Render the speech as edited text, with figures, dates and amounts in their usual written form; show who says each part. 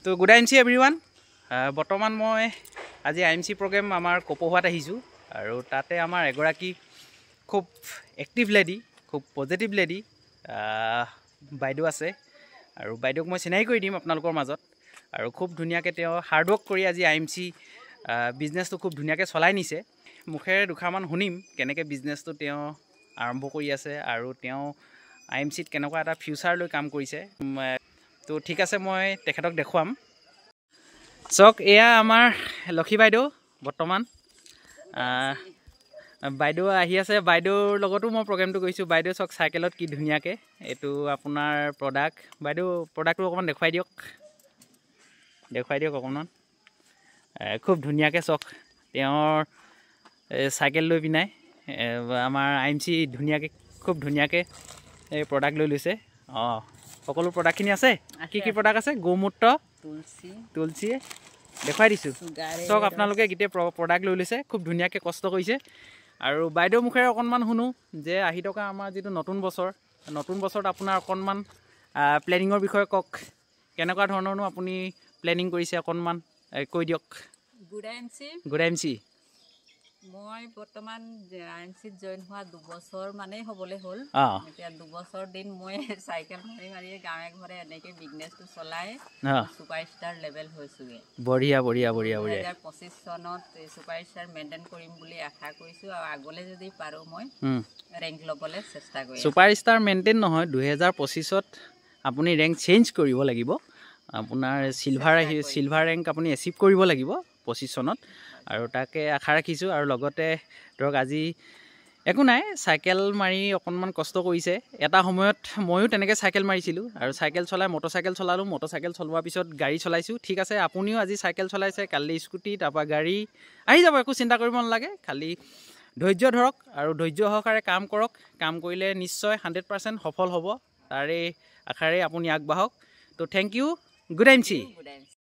Speaker 1: তো good IMC everyone বৰ্তমান মই আজি আইএমচি প্ৰগ্ৰেম আমাৰ কপৌহাত আহিছোঁ আৰু তাতে আমাৰ এগৰাকী খুব এক্টিভ লেডি খুব পজিটিভ লেডি বাইদেউ আছে আৰু বাইদেউক মই চিনাকি কৰি দিম আপোনালোকৰ মাজত আৰু খুব ধুনীয়াকৈ তেওঁ হাৰ্ডৱৰ্ক কৰি আজি আইএমচি বিজনেছটো খুব ধুনীয়াকৈ চলাই নিছে মুখেৰে দুখাৰমান শুনিম কেনেকৈ বিজনেছটো তেওঁ আৰম্ভ কৰি আছে আৰু তেওঁ আইএমচিত কেনেকুৱা এটা ফিউচাৰ লৈ কাম কৰিছে তো ঠিক আছে মই তেখেতক দেখুৱাম চক এয়া আমাৰ লক্ষী বাইদেউ বৰ্তমান বাইদেউ আহি আছে বাইদেউৰ লগতো মই প্ৰগ্ৰেমটো কৰিছোঁ বাইদেউ চক চাইকেলত কি ধুনীয়াকৈ এইটো আপোনাৰ প্ৰডাক্ট বাইদেউ প্ৰডাক্টটো অকণমান দেখুৱাই দিয়ক অকণমান খুব ধুনীয়াকৈ চক তেওঁৰ চাইকেল লৈ পিনাই আমাৰ আইএমচি ধুনীয়াকৈ খুব ধুনীয়াকৈ এই প্ৰডাক্ট লৈ লৈছে অঁ সকলো প্ৰডাক্টখিনি আছে কি কি প্ৰডাক্ট আছে গৌমূত্ৰ তুলসী দেখুৱাই দিছোঁ চক আপোনালোকে গোটেই প্ৰডাক্ট লৈ লৈছে খুব ধুনীয়াকৈ কষ্ট কৰিছে আৰু বাইদেউ মুখেৰে অকণমান শুনো যে আহি থকা আমাৰ যিটো নতুন বছৰত আপোনাৰ অকণমান প্লেনিঙৰ বিষয়ে কওক কেনেকুৱা ধৰণৰনো আপুনি প্লেনিং কৰিছে অকণমান কৈ দিয়ক গুড আইএমচি
Speaker 2: মই বৰ্তমান আইএমচিত জইন হোৱা 2 বছৰ মানেই হ'বলৈ হ'ল এতিয়া 2 বছৰ দিন মই চাইকেল মাৰি গাঁৱে ঘৰে এনেকৈ বিজনেছটো চলাই ছুপাৰষ্টাৰ লেভেল হৈছোঁগৈ
Speaker 1: বঢ়িয়া
Speaker 2: 2025 চনত ছুপাৰষ্টাৰ মেইনটেইন কৰিম বুলি আশা কৰিছোঁ আৰু আগলৈ যদি পাৰোঁ মই ৰেংক ল'বলৈ চেষ্টা কৰিম
Speaker 1: ছুপাৰষ্টাৰ মেইনটেইন নহয় 2025ত আপুনি ৰেংক চেঞ্জ কৰিব লাগিব আপোনাৰ চিলভাৰ ৰেংক আপুনি এচিভ কৰিব লাগিব 25 চনত আৰু তাকে আশা ৰাখিছোঁ আৰু লগতে ধৰক আজি একো নাই চাইকেল মাৰি অকণমান কষ্ট কৰিছে এটা সময়ত ময়ো তেনেকৈ চাইকেল মাৰিছিলোঁ আৰু চাইকেল চলাই মটৰচাইকেল চলালোঁ মটৰচাইকেল চলোৱাৰ পিছত গাড়ী চলাইছোঁ ঠিক আছে আপুনিও আজি চাইকেল চলাইছে কালি স্কুটি তাৰপৰা গাড়ী আহি যাব একো চিন্তা কৰিব নালাগে খালি ধৈৰ্য ধৰক আৰু ধৈৰ্য সহকাৰে কাম কৰক কাম কৰিলে নিশ্চয় 100% সফল হ'ব তাৰে আশাৰে আপুনি আগবাঢ়ক তো থেংক ইউ গুড আইএমচি